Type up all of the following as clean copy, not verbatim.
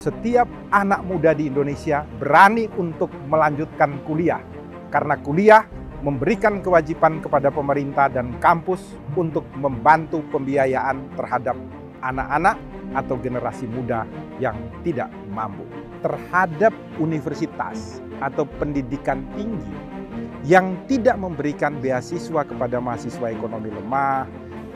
setiap anak muda di Indonesia berani untuk melanjutkan kuliah. Karena kuliah memberikan kewajiban kepada pemerintah dan kampus untuk membantu pembiayaan terhadap anak-anak atau generasi muda yang tidak mampu. Terhadap universitas atau pendidikan tinggi yang tidak memberikan beasiswa kepada mahasiswa ekonomi lemah,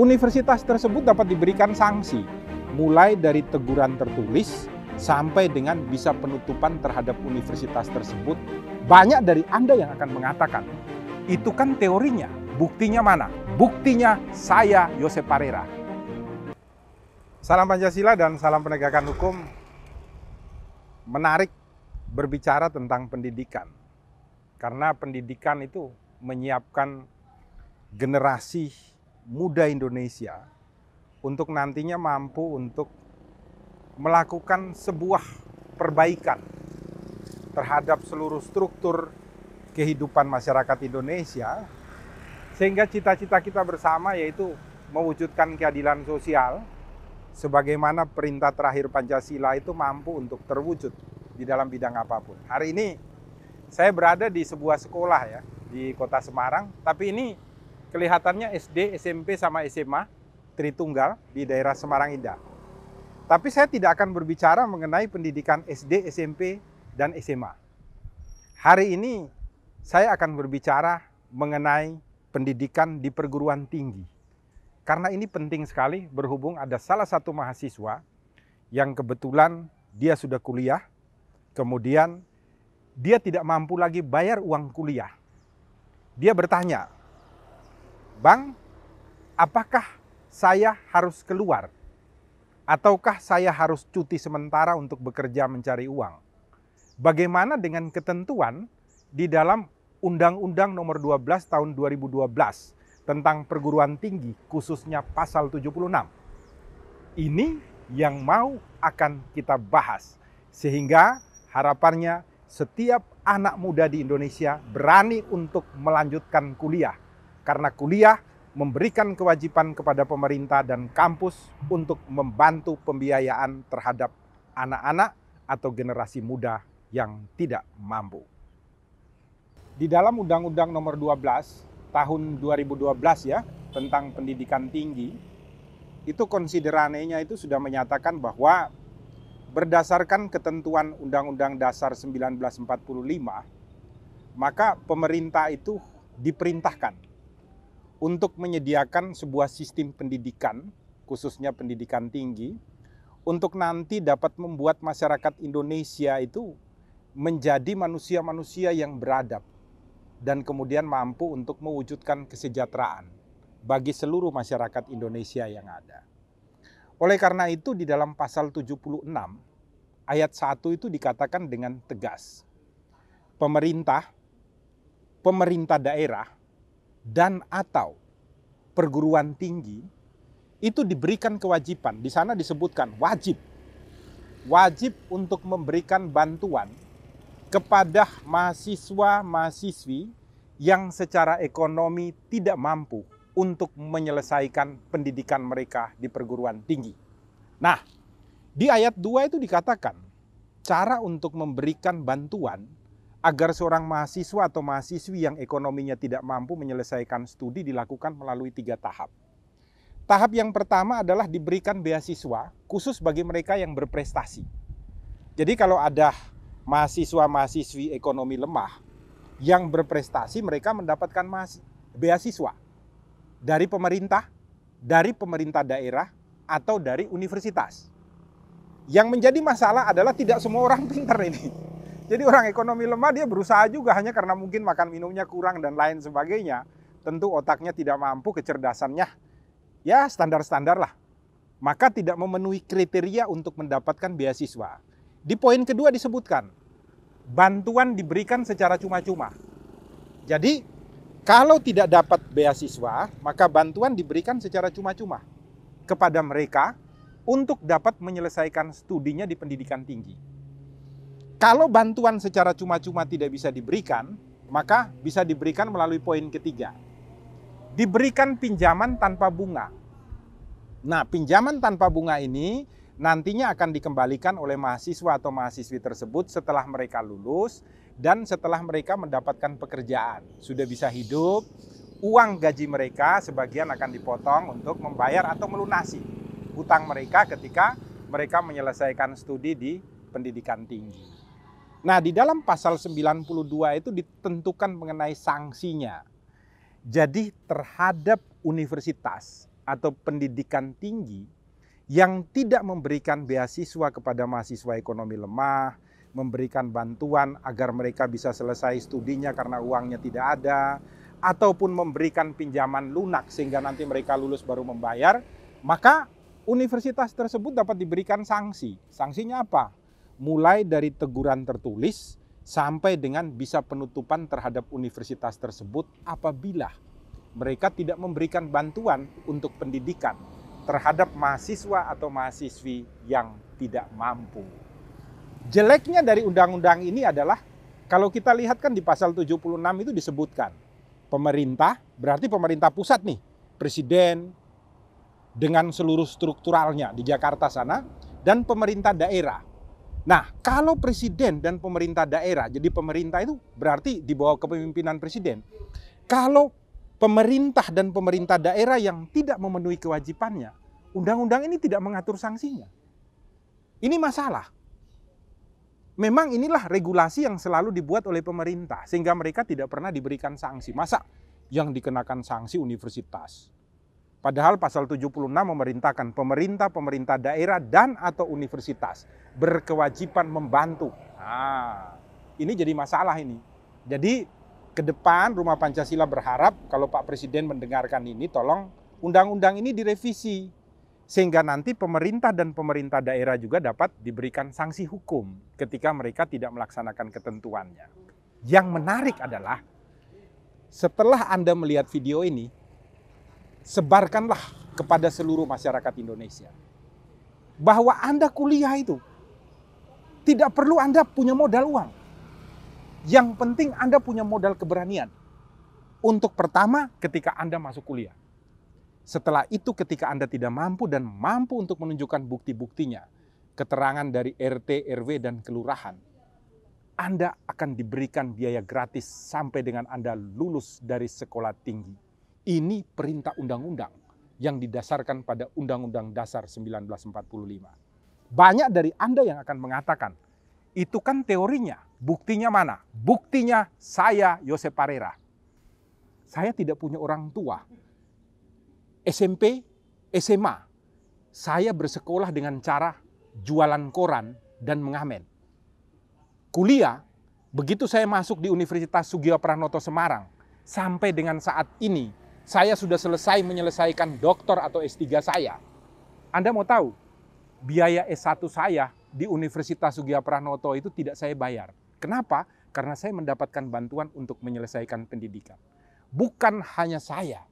universitas tersebut dapat diberikan sanksi, mulai dari teguran tertulis sampai dengan bisa penutupan terhadap universitas tersebut. Banyak dari Anda yang akan mengatakan, itu kan teorinya, buktinya mana? Buktinya saya, Yosep Parera. Salam Pancasila dan salam penegakan hukum. Menarik berbicara tentang pendidikan. Karena pendidikan itu menyiapkan generasi muda Indonesia untuk nantinya mampu untuk melakukan sebuah perbaikan terhadap seluruh struktur kehidupan masyarakat Indonesia, sehingga cita-cita kita bersama yaitu mewujudkan keadilan sosial sebagaimana perintah terakhir Pancasila itu mampu untuk terwujud di dalam bidang apapun. Hari ini saya berada di sebuah sekolah ya di Kota Semarang, tapi ini kelihatannya SD, SMP sama SMA Tritunggal di daerah Semarang Indah. Tapi saya tidak akan berbicara mengenai pendidikan SD, SMP, dan SMA. Hari ini saya akan berbicara mengenai pendidikan di perguruan tinggi. Karena ini penting sekali berhubung ada salah satu mahasiswa yang kebetulan dia sudah kuliah, kemudian dia tidak mampu lagi bayar uang kuliah. Dia bertanya, "Bang, apakah saya harus keluar? Ataukah saya harus cuti sementara untuk bekerja mencari uang? Bagaimana dengan ketentuan di dalam Undang-Undang Nomor 12 Tahun 2012 tentang perguruan tinggi, khususnya pasal 76. Ini yang mau akan kita bahas, sehingga harapannya setiap anak muda di Indonesia berani untuk melanjutkan kuliah. Karena kuliah memberikan kewajiban kepada pemerintah dan kampus untuk membantu pembiayaan terhadap anak-anak atau generasi muda yang tidak mampu. Di dalam Undang-Undang Nomor 12 Tahun 2012 ya, tentang pendidikan tinggi, itu konsideranenya itu sudah menyatakan bahwa berdasarkan ketentuan Undang-Undang Dasar 1945, maka pemerintah itu diperintahkan untuk menyediakan sebuah sistem pendidikan, khususnya pendidikan tinggi, untuk nanti dapat membuat masyarakat Indonesia itu menjadi manusia-manusia yang beradab dan kemudian mampu untuk mewujudkan kesejahteraan bagi seluruh masyarakat Indonesia yang ada. Oleh karena itu di dalam pasal 76 ayat 1 itu dikatakan dengan tegas, pemerintah daerah dan atau perguruan tinggi itu diberikan kewajiban, di sana disebutkan wajib untuk memberikan bantuan kepada mahasiswa-mahasiswi yang secara ekonomi tidak mampu untuk menyelesaikan pendidikan mereka di perguruan tinggi. Nah, di ayat 2 itu dikatakan, cara untuk memberikan bantuan agar seorang mahasiswa atau mahasiswi yang ekonominya tidak mampu menyelesaikan studi dilakukan melalui 3 tahap. Tahap yang pertama adalah diberikan beasiswa khusus bagi mereka yang berprestasi. Jadi kalau ada mahasiswa-mahasiswi ekonomi lemah yang berprestasi, mereka mendapatkan beasiswa dari pemerintah daerah, atau dari universitas. Yang menjadi masalah adalah tidak semua orang pintar ini. Jadi orang ekonomi lemah dia berusaha juga hanya karena mungkin makan minumnya kurang dan lain sebagainya. Tentu otaknya tidak mampu, kecerdasannya ya standar-standar lah. Maka tidak memenuhi kriteria untuk mendapatkan beasiswa. Di poin kedua disebutkan, bantuan diberikan secara cuma-cuma. Jadi, kalau tidak dapat beasiswa, maka bantuan diberikan secara cuma-cuma kepada mereka untuk dapat menyelesaikan studinya di pendidikan tinggi. Kalau bantuan secara cuma-cuma tidak bisa diberikan, maka bisa diberikan melalui poin ketiga. Diberikan pinjaman tanpa bunga. Nah, pinjaman tanpa bunga ini nantinya akan dikembalikan oleh mahasiswa atau mahasiswi tersebut setelah mereka lulus dan setelah mereka mendapatkan pekerjaan. Sudah bisa hidup, uang gaji mereka sebagian akan dipotong untuk membayar atau melunasi hutang mereka ketika mereka menyelesaikan studi di pendidikan tinggi. Nah, di dalam pasal 92 itu ditentukan mengenai sanksinya. Jadi terhadap universitas atau pendidikan tinggi yang tidak memberikan beasiswa kepada mahasiswa ekonomi lemah, memberikan bantuan agar mereka bisa selesai studinya karena uangnya tidak ada, ataupun memberikan pinjaman lunak sehingga nanti mereka lulus baru membayar, maka universitas tersebut dapat diberikan sanksi. Sanksinya apa? Mulai dari teguran tertulis sampai dengan bisa penutupan terhadap universitas tersebut apabila mereka tidak memberikan bantuan untuk pendidikan terhadap mahasiswa atau mahasiswi yang tidak mampu. Jeleknya dari undang-undang ini adalah kalau kita lihat kan di pasal 76 itu disebutkan pemerintah, berarti pemerintah pusat nih, presiden dengan seluruh strukturalnya di Jakarta sana, dan pemerintah daerah. Nah, kalau presiden dan pemerintah daerah, jadi pemerintah itu berarti di bawah kepemimpinan presiden. Kalau pemerintah dan pemerintah daerah yang tidak memenuhi kewajibannya, undang-undang ini tidak mengatur sanksinya. Ini masalah. Memang inilah regulasi yang selalu dibuat oleh pemerintah, sehingga mereka tidak pernah diberikan sanksi. Masa yang dikenakan sanksi universitas? Padahal pasal 76 memerintahkan pemerintah daerah dan atau universitas berkewajiban membantu. Nah, ini jadi masalah ini. Jadi ke depan Rumah Pancasila berharap kalau Pak Presiden mendengarkan ini, tolong undang-undang ini direvisi. Sehingga nanti pemerintah dan pemerintah daerah juga dapat diberikan sanksi hukum ketika mereka tidak melaksanakan ketentuannya. Yang menarik adalah setelah Anda melihat video ini, sebarkanlah kepada seluruh masyarakat Indonesia bahwa Anda kuliah itu tidak perlu Anda punya modal uang. Yang penting Anda punya modal keberanian. Untuk pertama ketika Anda masuk kuliah. Setelah itu ketika Anda tidak mampu dan mampu untuk menunjukkan bukti-buktinya, keterangan dari RT, RW, dan kelurahan, Anda akan diberikan biaya gratis sampai dengan Anda lulus dari sekolah tinggi. Ini perintah undang-undang yang didasarkan pada Undang-Undang Dasar 1945. Banyak dari Anda yang akan mengatakan, itu kan teorinya, buktinya mana? Buktinya saya, Yosep Parera. Saya tidak punya orang tua. SMP, SMA, saya bersekolah dengan cara jualan koran dan mengamen. Kuliah, begitu saya masuk di Universitas Soegija Pranoto Semarang, sampai dengan saat ini, saya sudah selesai menyelesaikan doktor atau S3 saya. Anda mau tahu, biaya S1 saya di Universitas Soegija Pranoto itu tidak saya bayar. Kenapa? Karena saya mendapatkan bantuan untuk menyelesaikan pendidikan. Bukan hanya saya,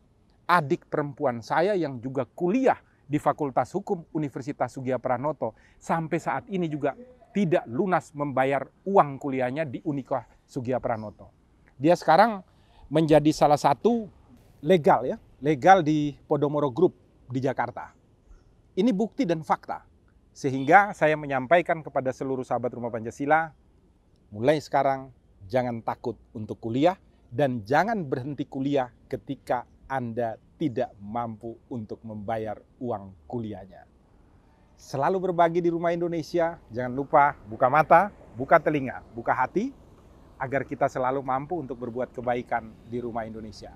adik perempuan saya yang juga kuliah di Fakultas Hukum Universitas Soegija Pranoto sampai saat ini juga tidak lunas membayar uang kuliahnya di Unika Soegija Pranoto. Dia sekarang menjadi salah satu legal di Podomoro Group di Jakarta. Ini bukti dan fakta. Sehingga saya menyampaikan kepada seluruh sahabat Rumah Pancasila, mulai sekarang jangan takut untuk kuliah dan jangan berhenti kuliah ketika Anda tidak mampu untuk membayar uang kuliahnya. Selalu berbagi di Rumah Indonesia, jangan lupa buka mata, buka telinga, buka hati, agar kita selalu mampu untuk berbuat kebaikan di Rumah Indonesia.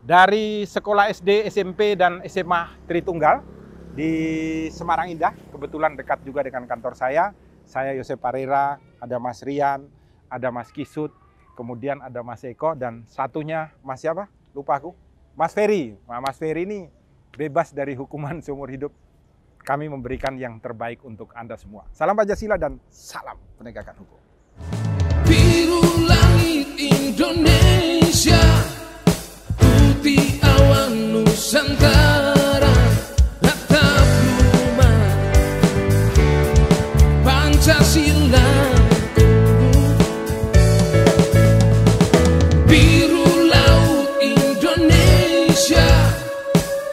Dari sekolah SD, SMP, dan SMA Tritunggal di Semarang Indah, kebetulan dekat juga dengan kantor saya Yosep Parera, ada Mas Rian, ada Mas Kisut, kemudian ada Mas Eko, dan satunya Mas siapa? Lupa aku. Mas Ferry. Nah, Mas Ferry ini bebas dari hukuman seumur hidup. Kami memberikan yang terbaik untuk Anda semua. Salam Pancasila dan salam penegakan hukum. Biru langit Indonesia, putih awan Nusantara, atap rumah Pancasila. Biru laut Indonesia,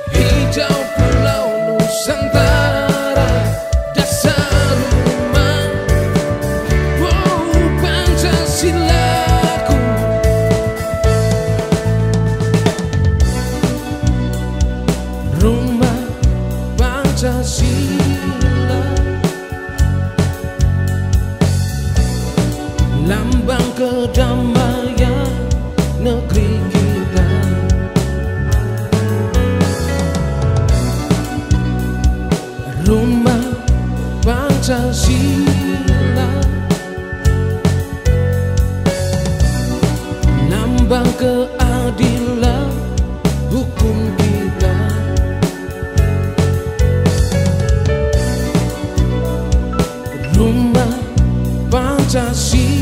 hijau pulau Nusantara, dasar keadilan hukum kita. Rumah Pancasila.